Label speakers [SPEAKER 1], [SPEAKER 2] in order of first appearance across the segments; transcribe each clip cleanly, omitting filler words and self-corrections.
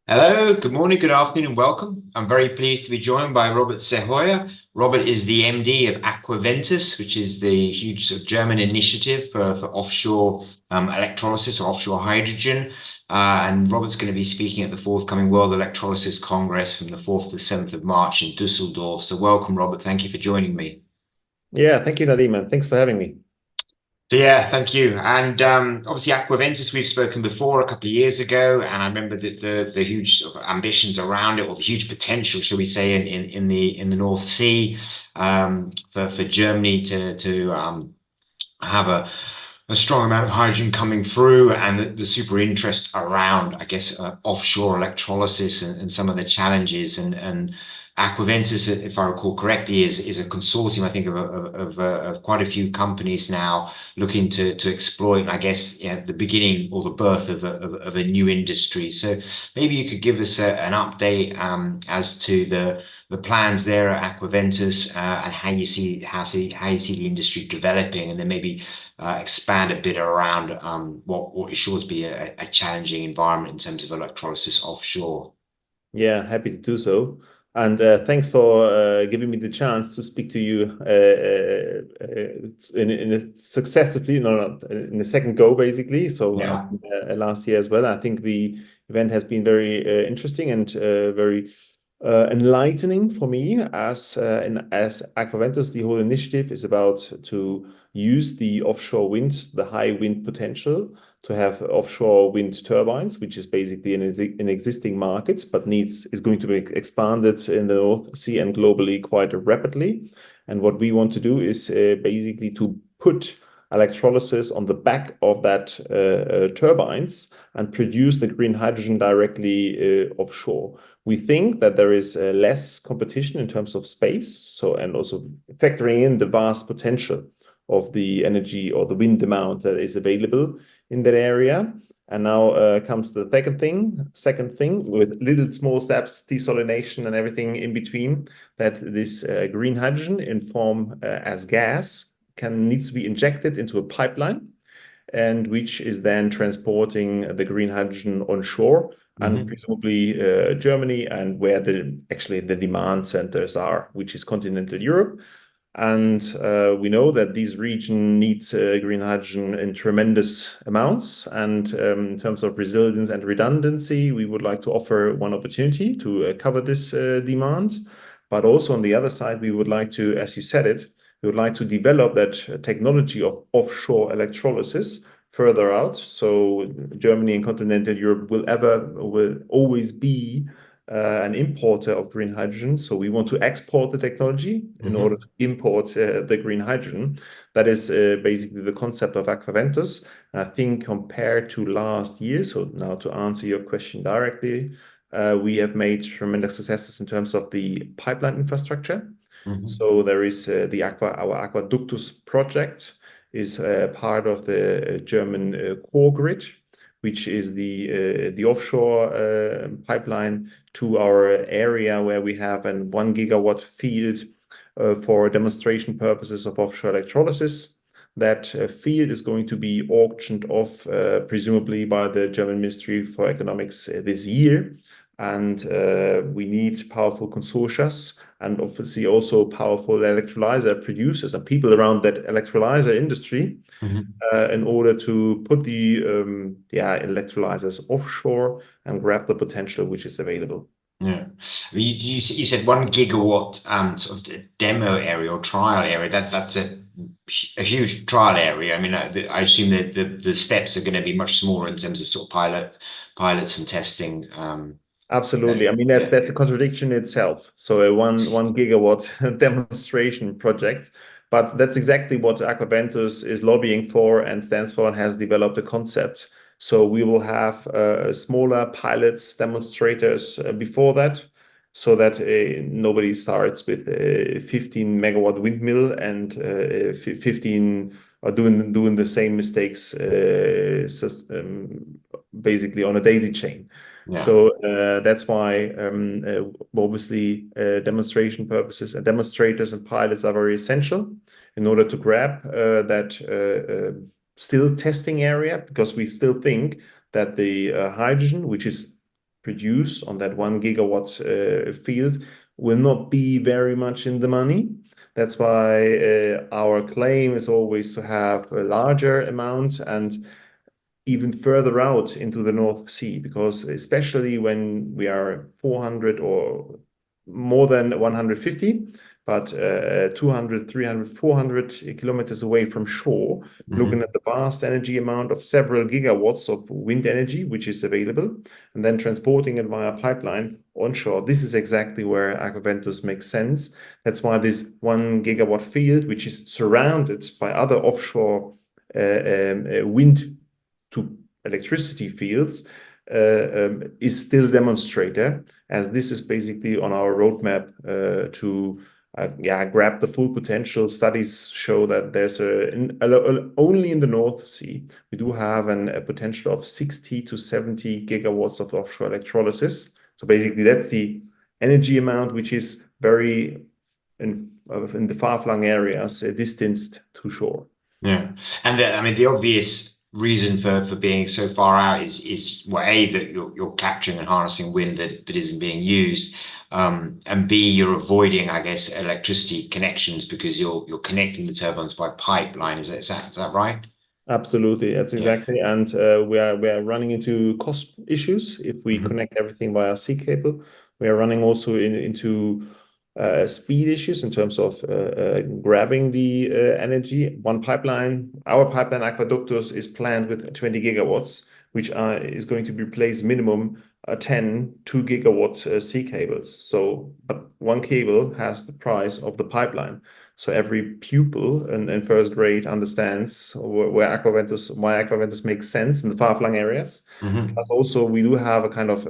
[SPEAKER 1] Hello, good morning, good afternoon, and welcome. I'm very pleased to be joined by Robert Seehawer. Robert is the MD of Aquaventus, which is the huge sort of German initiative for offshore electrolysis or offshore hydrogen. And Robert's going to be speaking at the forthcoming World Electrolysis Congress from the 4th to 7th of March in Düsseldorf. So welcome, Robert. Thank you for joining me.
[SPEAKER 2] Yeah, thank you, Nadim, and thanks for having me.
[SPEAKER 1] So yeah, thank you. And obviously Aquaventus, we've spoken before a couple of years ago, and I remember the huge sort of ambitions around it, or the huge potential, shall we say, in the North Sea, for Germany to have a strong amount of hydrogen coming through, and the super interest around, I guess, offshore electrolysis and some of the challenges. And Aquaventus, if I recall correctly, is a consortium, I think, of quite a few companies now looking to exploit, I guess, the beginning or the birth of a new industry. So maybe you could give us an update as to the plans there at Aquaventus, and how you see the industry developing, and then maybe expand a bit around what is sure to be a challenging environment in terms of electrolysis offshore.
[SPEAKER 2] Yeah, happy to do so. And thanks for giving me the chance to speak to you in a successively, no, not in a second go, basically. So
[SPEAKER 1] Yeah.
[SPEAKER 2] last year as well. I think the event has been very interesting and very enlightening for me as Aquaventus. The whole initiative is about to use the offshore wind, the high wind potential, to have offshore wind turbines, which is basically an existing market, but is going to be expanded in the North Sea and globally quite rapidly. And what we want to do is basically to put electrolysis on the back of that turbines and produce the green hydrogen directly offshore. We think that there is less competition in terms of space, so and also factoring in the vast potential of the energy or the wind amount that is available in that area. And now comes the second thing with little small steps, desalination and everything in between, that this green hydrogen in form as gas needs to be injected into a pipeline, and which is then transporting the green hydrogen onshore and
[SPEAKER 1] Hmm.
[SPEAKER 2] presumably Germany, and where the demand centers are, which is continental Europe. And we know that this region needs green hydrogen in tremendous amounts. And in terms of resilience and redundancy, we would like to offer one opportunity to cover this demand. But also on the other side, we would like to, as you said it, we would like to develop that technology of offshore electrolysis further out. So Germany and continental Europe will always be an importer of green hydrogen. So we want to export the technology in order
[SPEAKER 1] Hmm.
[SPEAKER 2] to import the green hydrogen. That is basically the concept of Aquaventus. And I think compared to last year, so now to answer your question directly, we have made tremendous successes in terms of the pipeline infrastructure.
[SPEAKER 1] Hmm.
[SPEAKER 2] So there is our Aquaductus project is part of the German core grid, which is the offshore pipeline to our area where we have an 1 gigawatt field for demonstration purposes of offshore electrolysis. That field is going to be auctioned off, presumably by the German Ministry for Economics this year. And we need powerful consortia and obviously also powerful electrolyzer producers and people around that electrolyzer industry
[SPEAKER 1] Hmm.
[SPEAKER 2] in order to put the electrolyzers offshore and grab the potential which is available.
[SPEAKER 1] Yeah. You said 1 gigawatt sort of demo area or trial area. That's a huge trial area. I mean, I assume that the steps are going to be much smaller in terms of sort of pilots and testing.
[SPEAKER 2] Absolutely. I mean,
[SPEAKER 1] Yeah.
[SPEAKER 2] that's a contradiction in itself. So a one gigawatt demonstration project, but that's exactly what Aquaventus is lobbying for and stands for and has developed a concept. So we will have smaller pilots, demonstrators before that, so that nobody starts with a 15 megawatt windmill and 15 are doing the same mistakes basically on a daisy chain.
[SPEAKER 1] Yeah.
[SPEAKER 2] So that's why obviously demonstration purposes and demonstrators and pilots are very essential in order to grab that still testing area, because we still think that the hydrogen, which is produce on that 1 gigawatt field will not be very much in the money. That's why our claim is always to have a larger amount and even further out into the North Sea, because especially when we are 400 or more than 150, but 200, 300, 400 kilometers away from shore, looking at the vast energy amount of several gigawatts of wind energy, which is available, and then transporting it via pipeline onshore. This is exactly where Aquaventus makes sense. That's why this 1 gigawatt field, which is surrounded by other offshore wind to electricity fields, is still a demonstrator, as this is basically on our roadmap to grab the full potential. Studies show that there's only in the North Sea, we do have a potential of 60 to 70 gigawatts of offshore electrolysis. So basically that's the energy amount which is very in the far-flung areas, distanced to shore.
[SPEAKER 1] Yeah, and I mean the obvious reason for being so far out is well, A, that you're capturing and harnessing wind that isn't being used, and B, you're avoiding, I guess, electricity connections because you're connecting the turbines by pipeline. Is that right?
[SPEAKER 2] Absolutely, that's
[SPEAKER 1] Yeah.
[SPEAKER 2] exactly. And we are running into cost issues if we connect everything via sea cable. We are running also into speed issues in terms of grabbing the energy. One pipeline, our pipeline Aquaductus, is planned with 20 gigawatts, which is going to replace minimum 10 2 gigawatt sea cables. So, but one cable has the price of the pipeline. So every pupil in first grade understands why Aquaventus makes sense in the far-flung areas. Plus, also we do have a kind of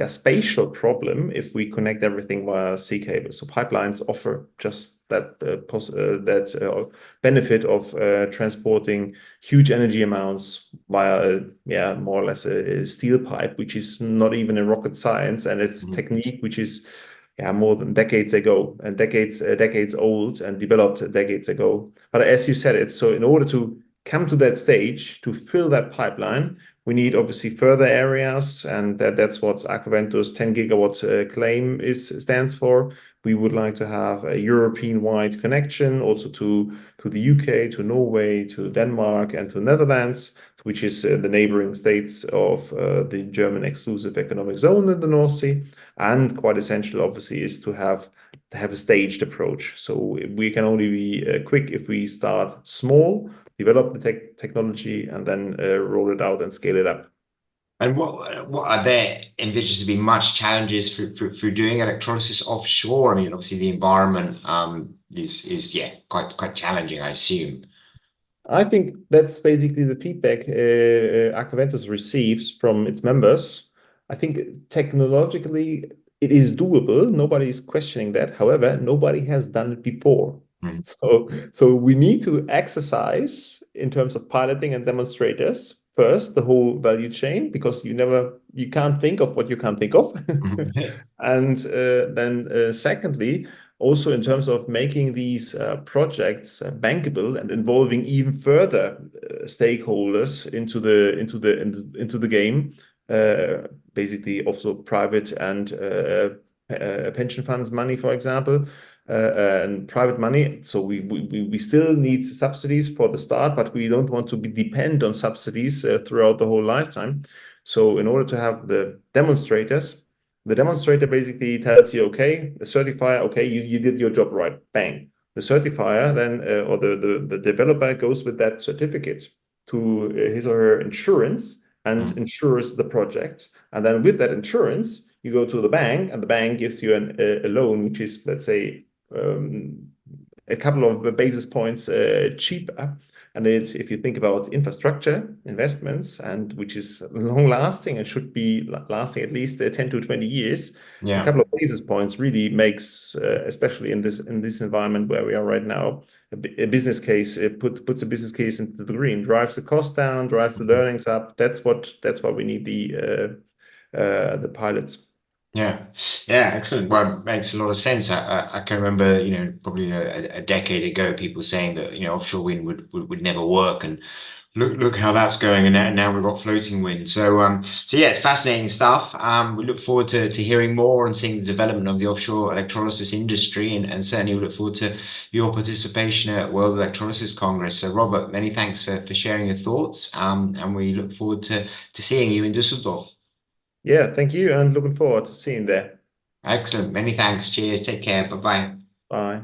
[SPEAKER 2] spatial problem if we connect everything via sea cable. So pipelines offer just that benefit of transporting huge energy amounts via more or less a steel pipe, which is not even a rocket science, and it's technique which is more than decades ago and decades old and developed decades ago. But as you said, it's so in order to come to that stage to fill that pipeline, we need obviously further areas, and that's what Aquaventus 10 gigawatt claim stands for. We would like to have a European-wide connection also to the UK, to Norway, to Denmark, and to Netherlands, which is the neighboring states of the German exclusive economic zone in the North Sea. And quite essential, obviously, is to have a staged approach. So we can only be quick if we start small, develop the technology, and then roll it out and scale it up.
[SPEAKER 1] And what are there envisages to be much challenges for doing electrolysis offshore? I mean, obviously the environment is quite challenging, I assume.
[SPEAKER 2] I think that's basically the feedback Aquaventus receives from its members. I think technologically it is doable. Nobody is questioning that. However, nobody has done it before. So we need to exercise in terms of piloting and demonstrators first the whole value chain, because you can't think of what you can't think of. And then secondly, also in terms of making these projects bankable and involving even further stakeholders into the game, basically also private and pension funds money, for example, and private money. So we still need subsidies for the start, but we don't want to be dependent on subsidies throughout the whole lifetime. So in order to have the demonstrators, the demonstrator basically tells you, okay, the certifier, okay, you did your job right, bang. The certifier then, or the developer goes with that certificate to his or her insurance and insures the project. And then with that insurance, you go to the bank, and the bank gives you a loan, which is, let's say, a couple of basis points cheaper. And if you think about infrastructure investments, and which is long lasting and should be lasting at least 10 to 20 years, a couple of basis points really makes, especially in this environment where we are right now, a business case. It puts a business case into the green, drives the cost down, drives the learnings up. That's why we need the pilots.
[SPEAKER 1] Yeah, yeah, excellent. Well, it makes a lot of sense. I can remember, probably a decade ago, people saying that, offshore wind would never work, and look how that's going, and now we've got floating wind. So yeah, it's fascinating stuff. We look forward to hearing more and seeing the development of the offshore electrolysis industry, and certainly we look forward to your participation at World Electrolysis Congress. So Robert, many thanks for sharing your thoughts. And we look forward to seeing you in Düsseldorf.
[SPEAKER 2] Yeah, thank you, and looking forward to seeing you there.
[SPEAKER 1] Excellent. Many thanks. Cheers. Take care. Bye bye.
[SPEAKER 2] Bye.